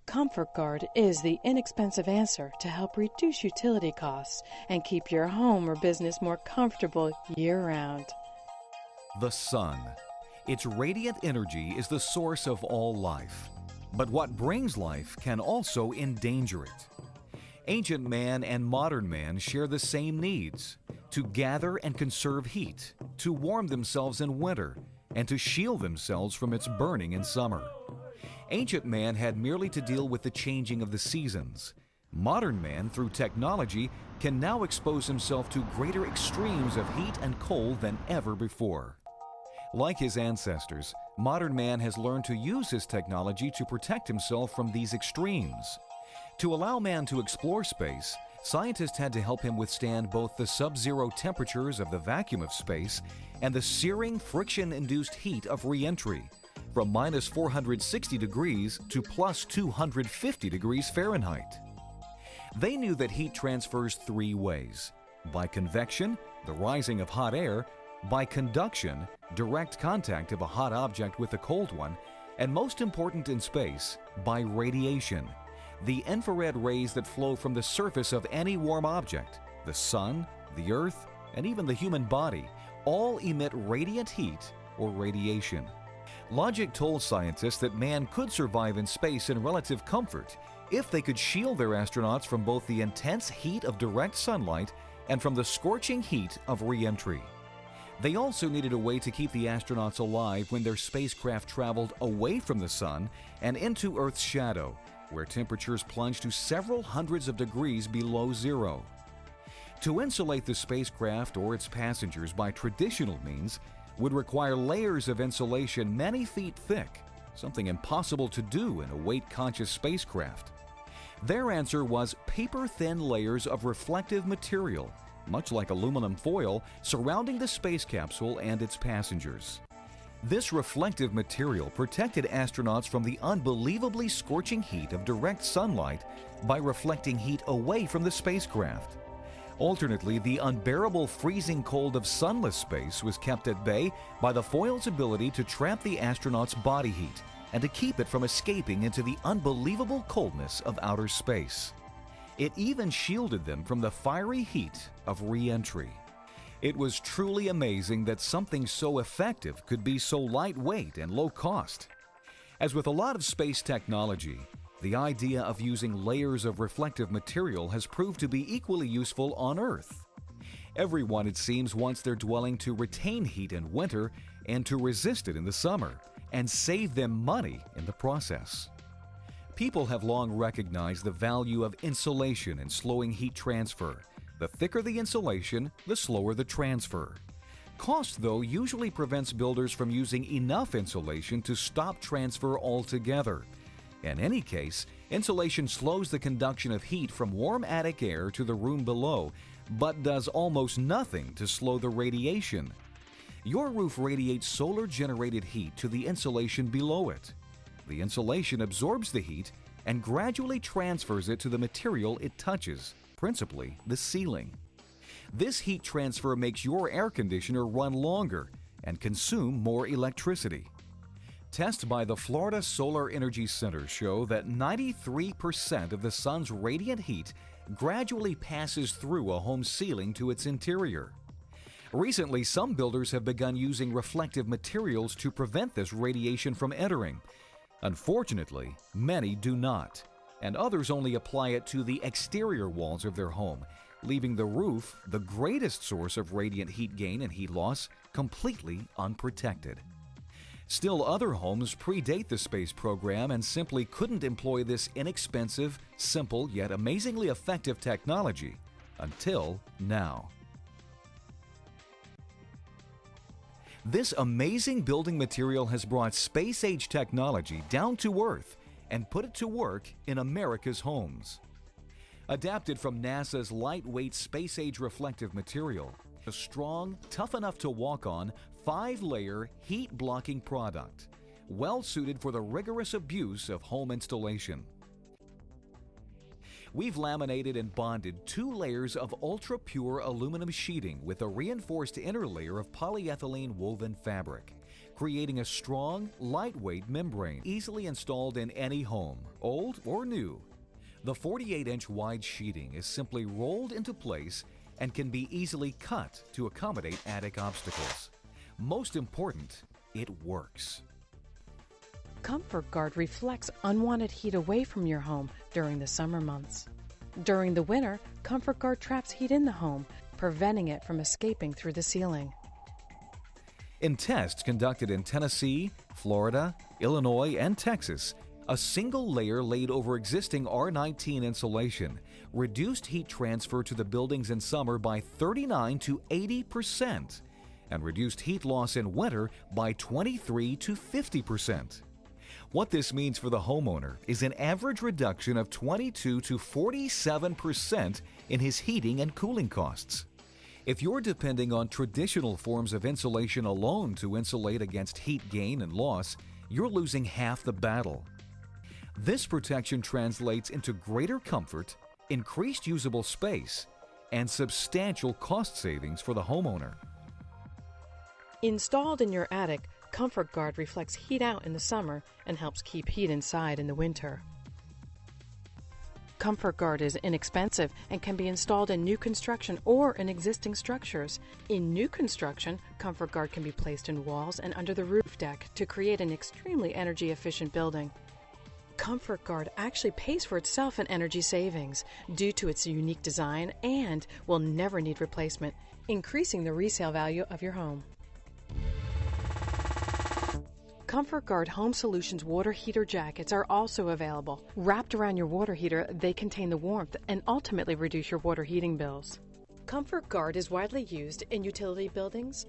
Comfort Guard is the inexpensive answer to help reduce utility costs and keep your home or business more comfortable year-round. The sun. Its radiant energy is the source of all life. But what brings life can also endanger it. Ancient man and modern man share the same needs: to gather and conserve heat, to warm themselves in winter, and to shield themselves from its burning in summer. Ancient man had merely to deal with the changing of the seasons. Modern man, through technology, can now expose himself to greater extremes of heat and cold than ever before. Like his ancestors, modern man has learned to use his technology to protect himself from these extremes. To allow man to explore space, scientists had to help him withstand both the sub-zero temperatures of the vacuum of space and the searing, friction-induced heat of re-entry, from minus 460 degrees to plus 250 degrees Fahrenheit. They knew that heat transfers three ways: by convection, the rising of hot air; by conduction, direct contact of a hot object with a cold one; and most important in space, by radiation, the infrared rays that flow from the surface of any warm object. The sun, the earth, and even the human body all emit radiant heat or radiation. Logic told scientists that man could survive in space in relative comfort if they could shield their astronauts from both the intense heat of direct sunlight and from the scorching heat of re-entry. They also needed a way to keep the astronauts alive when their spacecraft traveled away from the sun and into Earth's shadow, where temperatures plunged to several hundreds of degrees below zero. To insulate the spacecraft or its passengers by traditional means would require layers of insulation many feet thick, something impossible to do in a weight-conscious spacecraft. Their answer was paper-thin layers of reflective material, much like aluminum foil, surrounding the space capsule and its passengers. This reflective material protected astronauts from the unbelievably scorching heat of direct sunlight by reflecting heat away from the spacecraft. Alternately, the unbearable freezing cold of sunless space was kept at bay by the foil's ability to trap the astronauts' body heat and to keep it from escaping into the unbelievable coldness of outer space. It even shielded them from the fiery heat of re-entry. It was truly amazing that something so effective could be so lightweight and low cost. As with a lot of space technology, the idea of using layers of reflective material has proved to be equally useful on Earth. Everyone, it seems, wants their dwelling to retain heat in winter and to resist it in the summer, and save them money in the process. People have long recognized the value of insulation in slowing heat transfer. The thicker the insulation, the slower the transfer. Cost, though, usually prevents builders from using enough insulation to stop transfer altogether. In any case, insulation slows the conduction of heat from warm attic air to the room below, but does almost nothing to slow the radiation. Your roof radiates solar-generated heat to the insulation below it. The insulation absorbs the heat and gradually transfers it to the material it touches, principally the ceiling. This heat transfer makes your air conditioner run longer and consume more electricity. Tests by the Florida Solar Energy Center show that 93% of the sun's radiant heat gradually passes through a home's ceiling to its interior. Recently, some builders have begun using reflective materials to prevent this radiation from entering. Unfortunately, many do not, and others only apply it to the exterior walls of their home, leaving the roof, the greatest source of radiant heat gain and heat loss, completely unprotected. Still, other homes predate the space program and simply couldn't employ this inexpensive, simple, yet amazingly effective technology until now. This amazing building material has brought space-age technology down to Earth and put it to work in America's homes. Adapted from NASA's lightweight space-age reflective material, a strong, tough enough to walk on, 5-layer, heat-blocking product, well-suited for the rigorous abuse of home installation. We've laminated and bonded 2 layers of ultra-pure aluminum sheeting with a reinforced inner layer of polyethylene woven fabric. creating a strong, lightweight membrane easily installed in any home, old or new. The 48-inch wide sheeting is simply rolled into place and can be easily cut to accommodate attic obstacles. Most important, it works. Comfort Guard reflects unwanted heat away from your home during the summer months. During the winter, Comfort Guard traps heat in the home, preventing it from escaping through the ceiling. In tests conducted in Tennessee, Florida, Illinois, and Texas, a single layer laid over existing R19 insulation reduced heat transfer to the buildings in summer by 39 to 80% and reduced heat loss in winter by 23 to 50%. What this means for the homeowner is an average reduction of 22 to 47% in his heating and cooling costs. If you're depending on traditional forms of insulation alone to insulate against heat gain and loss, you're losing half the battle. This protection translates into greater comfort, increased usable space, and substantial cost savings for the homeowner. Installed in your attic, Comfort Guard reflects heat out in the summer and helps keep heat inside in the winter. Comfort Guard is inexpensive and can be installed in new construction or in existing structures. In new construction, Comfort Guard can be placed in walls and under the roof deck to create an extremely energy-efficient building. Comfort Guard actually pays for itself in energy savings due to its unique design and will never need replacement, increasing the resale value of your home. Comfort Guard Home Solutions water heater jackets are also available. Wrapped around your water heater, they contain the warmth and ultimately reduce your water heating bills. Comfort Guard is widely used in utility buildings,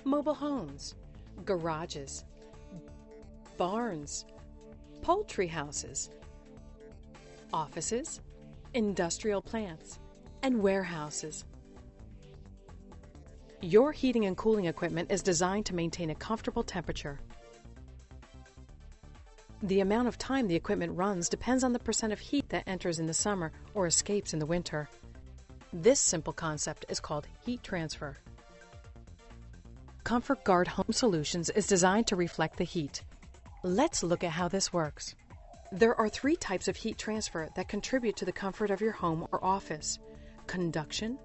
mobile homes, garages, barns, poultry houses, offices, industrial plants, and warehouses. Your heating and cooling equipment is designed to maintain a comfortable temperature. The amount of time the equipment runs depends on the percent of heat that enters in the summer or escapes in the winter. This simple concept is called heat transfer. Comfort Guard Home Solutions is designed to reflect the heat. Let's look at how this works. There are 3 types of heat transfer that contribute to the comfort of your home or office: conduction,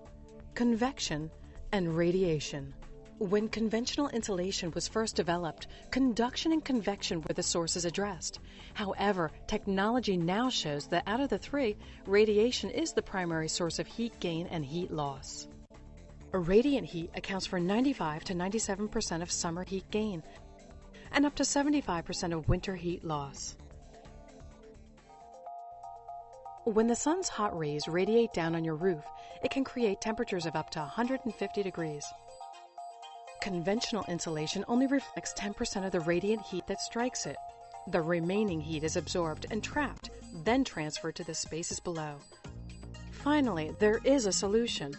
convection, and radiation. When conventional insulation was first developed, conduction and convection were the sources addressed. However, technology now shows that out of the 3, radiation is the primary source of heat gain and heat loss. Radiant heat accounts for 95 to 97% of summer heat gain and up to 75% of winter heat loss. When the sun's hot rays radiate down on your roof, it can create temperatures of up to 150 degrees. Conventional insulation only reflects 10% of the radiant heat that strikes it. The remaining heat is absorbed and trapped, then transferred to the spaces below. Finally, there is a solution.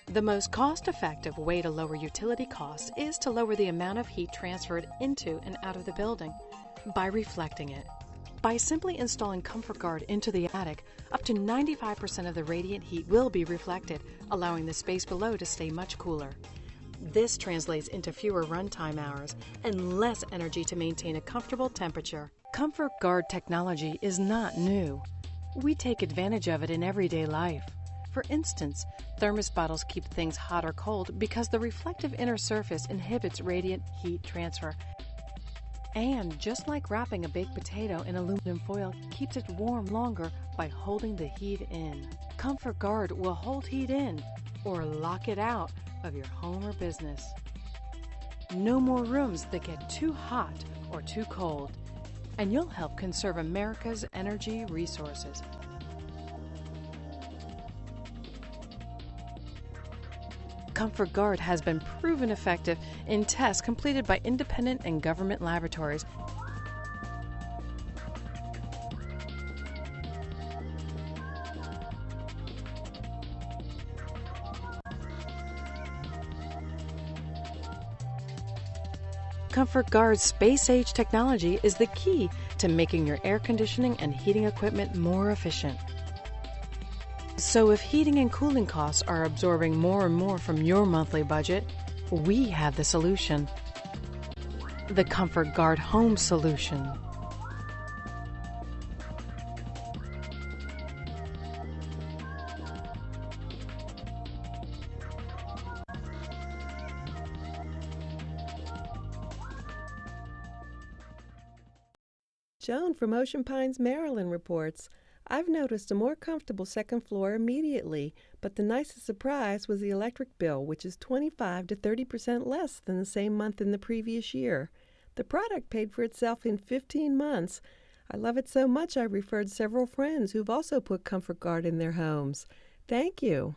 The most cost-effective way to lower utility costs is to lower the amount of heat transferred into and out of the building by reflecting it. By simply installing Comfort Guard into the attic, up to 95% of the radiant heat will be reflected, allowing the space below to stay much cooler. This translates into fewer runtime hours and less energy to maintain a comfortable temperature. Comfort Guard technology is not new. We take advantage of it in everyday life. For instance, thermos bottles keep things hot or cold because the reflective inner surface inhibits radiant heat transfer. And just like wrapping a baked potato in aluminum foil keeps it warm longer by holding the heat in, Comfort Guard will hold heat in or lock it out of your home or business. No more rooms that get too hot or too cold, and you'll help conserve America's energy resources. Comfort Guard has been proven effective in tests completed by independent and government laboratories. Comfort Guard's space-age technology is the key to making your air conditioning and heating equipment more efficient. So if heating and cooling costs are absorbing more and more from your monthly budget, we have the solution. The Comfort Guard Home Solution. Joan from Ocean Pines, Maryland reports, I've noticed a more comfortable second floor immediately, but the nicest surprise was the electric bill, which is 25 to 30% less than the same month in the previous year. The product paid for itself in 15 months. I love it so much I referred several friends who've also put Comfort Guard in their homes. Thank you.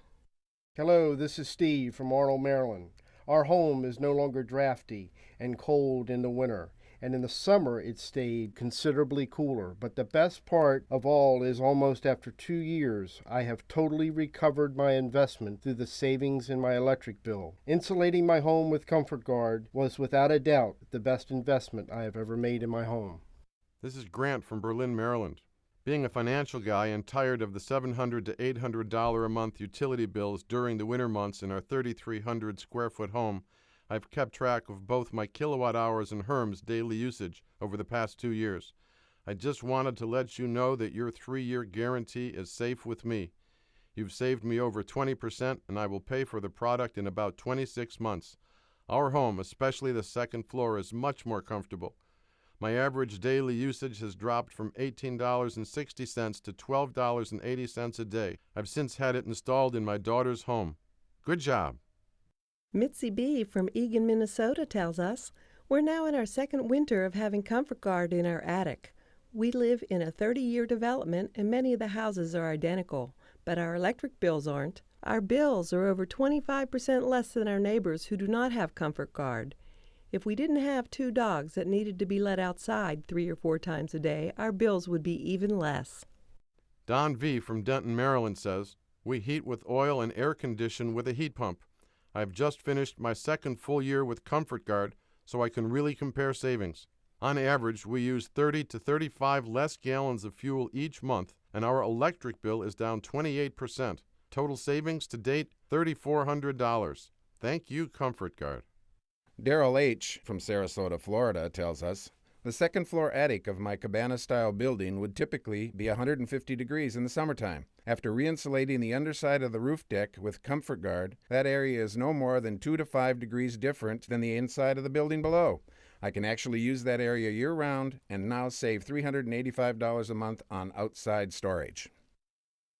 Hello, this is Steve from Arnold, Maryland. Our home is no longer drafty and cold in the winter, and in the summer it stayed considerably cooler. But the best part of all is almost after 2 years, I have totally recovered my investment through the savings in my electric bill. Insulating my home with Comfort Guard was without a doubt the best investment I have ever made in my home. This is Grant from Berlin, Maryland. Being a financial guy and tired of the $700 to $800 a month utility bills during the winter months in our 3,300 square foot home, I've kept track of both my kilowatt hours and Herm's daily usage over the past 2 years. I just wanted to let you know that your 3-year guarantee is safe with me. You've saved me over 20%, and I will pay for the product in about 26 months. Our home, especially the second floor, is much more comfortable. My average daily usage has dropped from $18.60 to $12.80 a day. I've since had it installed in my daughter's home. Good job. Mitzi B. from Eagan, Minnesota tells us, we're now in our second winter of having Comfort Guard in our attic. We live in a 30-year development and many of the houses are identical, but our electric bills aren't. Our bills are over 25% less than our neighbors who do not have Comfort Guard. If we didn't have 2 dogs that needed to be let outside 3 or 4 times a day, our bills would be even less. Don V. from Denton, Maryland says, we heat with oil and air condition with a heat pump. I've just finished my second full year with Comfort Guard, so I can really compare savings. On average, we use 30 to 35 less gallons of fuel each month, and our electric bill is down 28%. Total savings to date, $3,400. Thank you, Comfort Guard. Daryl H. from Sarasota, Florida tells us, the second floor attic of my cabana-style building would typically be 150 degrees in the summertime. After re-insulating the underside of the roof deck with Comfort Guard, that area is no more than 2 to 5 degrees different than the inside of the building below. I can actually use that area year-round and now save $385 a month on outside storage.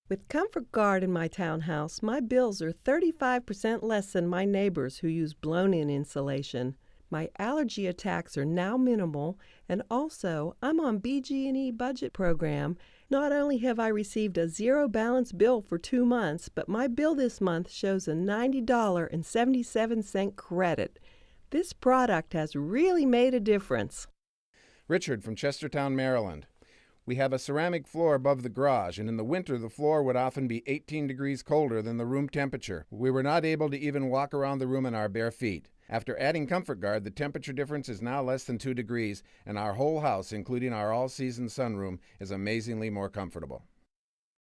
With Comfort Guard in my townhouse, my bills are 35% less than my neighbors who use blown-in insulation. My allergy attacks are now minimal, and also I'm on BG&E budget program. Not only have I received a zero balance bill for 2 months, but my bill this month shows a $90.77 credit. This product has really made a difference. Richard from Chestertown, Maryland. We have a ceramic floor above the garage, and in the winter the floor would often be 18 degrees colder than the room temperature. We were not able to even walk around the room in our bare feet. After adding Comfort Guard, the temperature difference is now less than 2 degrees, and our whole house, including our all-season sunroom, is amazingly more comfortable.